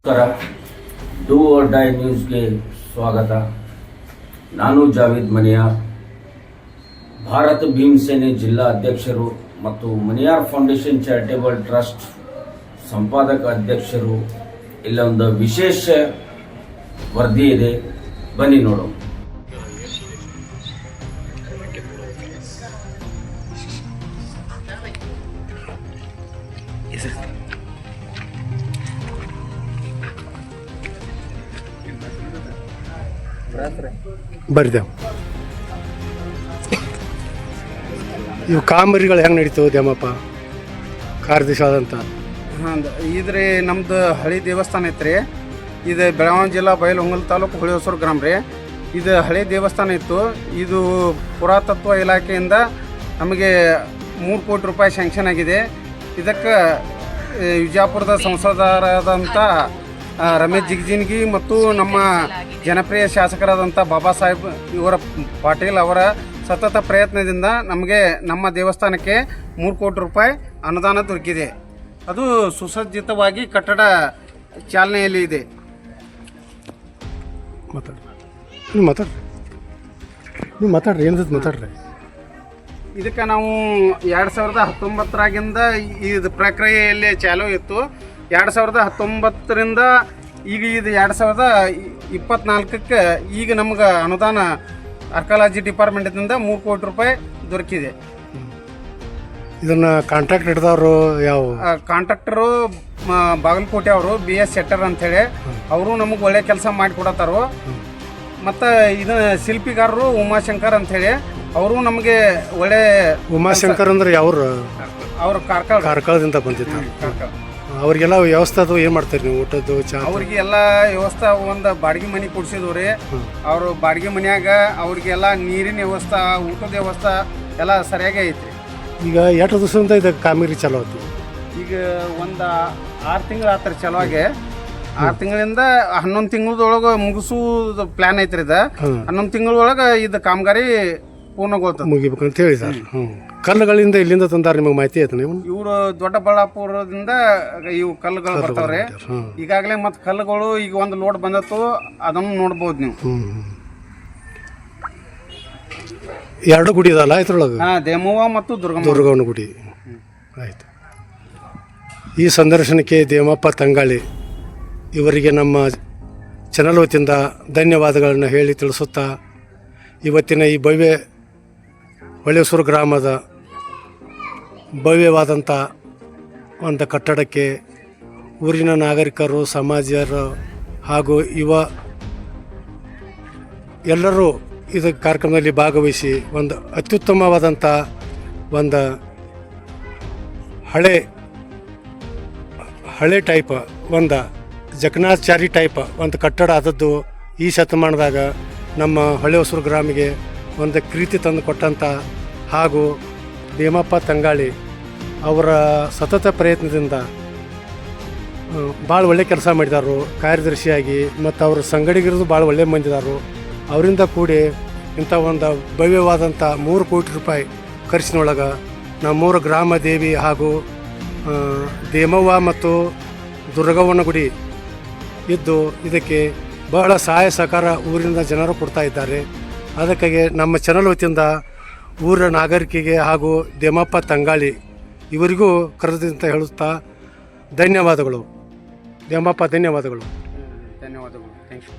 ನಮಸ್ಕಾರ. Do or die ನ್ಯೂಸ್ಗೆ ಸ್ವಾಗತ. ನಾನು ಜಾವೇದ್ ಮನಿಯಾರ್, ಭಾರತ ಭೀಮಸೇನೆ ಜಿಲ್ಲಾ ಅಧ್ಯಕ್ಷರು ಮತ್ತು ಮನಿಯಾರ್ ಫೌಂಡೇಶನ್ ಚಾರಿಟೇಬಲ್ ಟ್ರಸ್ಟ್ ಸಂಪಾದಕ ಅಧ್ಯಕ್ಷರು. ಇಲ್ಲೊಂದು ವಿಶೇಷ ವರದಿ ಇದೆ, ಬನ್ನಿ ನೋಡೋಣ. ಬರ್ದೇವು ಇವು ಕಾಮರಿಗಳು ಹೆಂಗೆ ನಡೀತವೆ ದ್ಯಾಮಪ್ಪ ಕಾರ್ಯದೇಶಾದಂತ? ಹಾಂ, ಇದ್ರಿ ನಮ್ದು ಹಳಿ ದೇವಸ್ಥಾನ ಐತ್ರಿ. ಇದು ಬೆಳಗಾವಿ ಜಿಲ್ಲಾ ಬೈಲಹೊಂಗಲ ತಾಲೂಕು ಹೊಳೆಹೊಸೂರು ಗ್ರಾಮ ರೀ. ಇದು ಹಳೆ ದೇವಸ್ಥಾನ ಇತ್ತು. ಇದು ಪುರಾತತ್ವ ಇಲಾಖೆಯಿಂದ ನಮಗೆ 3 ಕೋಟಿ ರೂಪಾಯಿ ಸ್ಯಾಂಕ್ಷನ್ ಆಗಿದೆ. ಇದಕ್ಕೆ ವಿಜಯಪುರದ ಸಂಸದರಾದಂಥ ರಮೇಶ್ ಜಿಗಜಿಣಗಿ ಮತ್ತು ನಮ್ಮ ಜನಪ್ರಿಯ ಶಾಸಕರಾದಂಥ ಬಾಬಾ ಸಾಹೇಬ್ ಪಾಟೀಲ್ ಅವರ ಸತತ ಪ್ರಯತ್ನದಿಂದ ನಮಗೆ ನಮ್ಮ ದೇವಸ್ಥಾನಕ್ಕೆ 3 ಕೋಟಿ ರೂಪಾಯಿ ಅನುದಾನ ದೊರಕಿದೆ. ಅದು ಸುಸಜ್ಜಿತವಾಗಿ ಕಟ್ಟಡ ಚಾಲನೆಯಲ್ಲಿ ಇದೆ. ಮಾತಾಡ್ರಿ ಏನದ ಮಾತಾಡ್ರಿ. ಇದಕ್ಕೆ ನಾವು 2019ರಾಗಿಂದ ಇದು ಪ್ರಕ್ರಿಯೆಯಲ್ಲಿ ಚಾಲೂ ಇತ್ತು. 2019ರಿಂದ ಈಗ ಇದು 2024ಕ್ಕೆ ಈಗ ನಮ್ಗೆ ಅನುದಾನ ಆರ್ಕಾಲಜಿ ಡಿಪಾರ್ಟ್ಮೆಂಟಿಂದ 3 ಕೋಟಿ ರೂಪಾಯಿ ದೊರಕಿದೆ. ಇದನ್ನು ಕಾಂಟ್ರಾಕ್ಟ್ ಹಿಡಿದವರು ಯಾವ ಕಾಂಟ್ರಾಕ್ಟರು ಬಾಗಲಕೋಟೆ ಅವರು BS ಶೆಟ್ಟರ್ ಅಂಥೇಳಿ ಅವರು ನಮಗೆ ಒಳ್ಳೆ ಕೆಲಸ ಮಾಡಿಕೊಡತ್ತಾರು. ಮತ್ತು ಇದು ಶಿಲ್ಪಿಗಾರರು ಉಮಾಶಂಕರ್ ಅಂಥೇಳಿ ಅವರು ನಮಗೆ ಒಳ್ಳೆ. ಉಮಾಶಂಕರ್ ಅಂದ್ರೆ ಯಾವ್ರು? ಅವರು ಕಾರ್ಕಳದಿಂದ ಬಂದಿದ್ದಾರೆ. ಅವ್ರಿಗೆಲ್ಲ ವ್ಯವಸ್ಥೆ ಅದು ಏನು ಮಾಡ್ತೀರಿ ನೀವು? ಊಟದ್ದು ಚಾ ಅವ್ರಿಗೆ ಎಲ್ಲ ವ್ಯವಸ್ಥೆ ಒಂದು ಬಾಡಿಗೆ ಮನೆ ಕೊಡ್ಸಿದ್ವು ರೀ. ಅವರು ಬಾಡಿಗೆ ಮನ್ಯಾಗ ಅವ್ರಿಗೆಲ್ಲ ನೀರಿನ ವ್ಯವಸ್ಥೆ, ಊಟದ ವ್ಯವಸ್ಥೆ ಎಲ್ಲ ಸರಿಯಾಗಿ ಐತ್ರಿ. ಈಗ ಎಷ್ಟು ದಿವಸದಿಂದ ಇದು ಕಾಮಗಾರಿ ಚಾಲೂ ಆಯ್ತು? ಈಗ ಒಂದು 6 ತಿಂಗಳು ಆತ್ರಿ ಚಾಲುವಾಗಿ. 6 ತಿಂಗಳಿಂದ 11 ತಿಂಗಳದೊಳಗೆ ಮುಗಿಸೋದು ಪ್ಲ್ಯಾನ್ ಐತ್ರಿ. ಇದು 11 ತಿಂಗಳೊಳಗೆ ಇದು ಕಾಮಗಾರಿ ಪೂರ್ಣಗೊಳ್ತದೆ, ಮುಗಿಬೇಕಂತ ಹೇಳಿದ್ದಾರೆ. ಕಲ್ಲುಗಳಿಂದ ಇಲ್ಲಿಂದ ತಂದಾರೆ, ನಿಮಗೆ ಮಾಹಿತಿ ಆಯ್ತು? ನೀವು ಇವರು ದೊಡ್ಡಬಳ್ಳಾಪುರದಿಂದ ಇವು ಕಲ್ಲುಗಳು ಬರ್ತಾವ್ರಿ. ಈಗಾಗಲೇ ಮತ್ತು ಕಲ್ಲುಗಳು ಈಗ ಒಂದು ಲೋಡ್ ಬಂದತ್ತು, ಅದನ್ನು ನೋಡ್ಬೋದು ನೀವು. 2 ಗುಡಿ ಇದಲ್ಲ ಇದ್ರೊಳಗೆ? ದೇಮವ್ವ ಮತ್ತು ದುರ್ಗವ್ವನ ಗುಡಿ. ಆಯ್ತು. ಈ ಸಂದರ್ಶನಕ್ಕೆ ದೇಮಪ್ಪ ತಂಗಾಳಿ ಇವರಿಗೆ ನಮ್ಮ ಚಾನಲ್ ವತಿಯಿಂದ ಧನ್ಯವಾದಗಳನ್ನು ಹೇಳಿ ತಿಳಿಸುತ್ತಾ, ಇವತ್ತಿನ ಈ ಭವ್ಯ ಹೊಳೆಹೊಸೂರು ಗ್ರಾಮದ ಭವ್ಯವಾದಂಥ ಒಂದು ಕಟ್ಟಡಕ್ಕೆ ಊರಿನ ನಾಗರಿಕರು, ಸಮಾಜರು ಹಾಗೂ ಯುವ ಎಲ್ಲರೂ ಇದು ಕಾರ್ಯಕ್ರಮದಲ್ಲಿ ಭಾಗವಹಿಸಿ ಒಂದು ಅತ್ಯುತ್ತಮವಾದಂಥ ಒಂದು ಹಳೆ ಟೈಪ್ ಒಂದು ಜಕಣಾಚಾರಿ ಟೈಪ್ ಒಂದು ಕಟ್ಟಡ ಆದದ್ದು ಈ ಶತಮಾನದಾಗ ನಮ್ಮ ಹೊಳೆಹೊಸೂರು ಗ್ರಾಮಿಗೆ ಒಂದು ಕೀರ್ತಿ ತಂದು ಕೊಟ್ಟಂಥ ಹಾಗೂ ದೇಮಪ್ಪ ತಂಗಾಳಿ ಅವರ ಸತತ ಪ್ರಯತ್ನದಿಂದ ಭಾಳ ಒಳ್ಳೆ ಕೆಲಸ ಮಾಡಿದಾರು ಕಾರ್ಯದರ್ಶಿಯಾಗಿ. ಮತ್ತು ಅವ್ರ ಸಂಗಡಿಗರದು ಭಾಳ ಒಳ್ಳೆ ಮಂದಿದಾರು. ಅವರಿಂದ ಕೂಡಿ ಇಂಥ ಒಂದು ಭವ್ಯವಾದಂಥ 3 ಕೋಟಿ ರೂಪಾಯಿ ಖರ್ಚಿನೊಳಗೆ ನಮ್ಮೂರು ಗ್ರಾಮ ದೇವಿ ಹಾಗೂ ದೇಮವ್ವ ಮತ್ತು ದುರ್ಗವ್ವನ ಗುಡಿ ಇದ್ದು ಇದಕ್ಕೆ ಬಹಳ ಸಹಾಯ ಸಹಕಾರ ಊರಿನ ಜನರು ಕೊಡ್ತಾ ಇದ್ದಾರೆ. ಅದಕ್ಕಾಗಿ ನಮ್ಮ ಚಾನಲ್ ವತಿಯಿಂದ ಊರ ನಾಗರಿಕರಿಗೆ ಹಾಗೂ ದೇಮಪ್ಪ ತಂಗಾಳಿ ಇವರಿಗೂ ಕರೆದಂತ ಹೇಳುತ್ತಾ ಧನ್ಯವಾದಗಳು. ದೇಮಪ್ಪ ಧನ್ಯವಾದಗಳು. Thank you.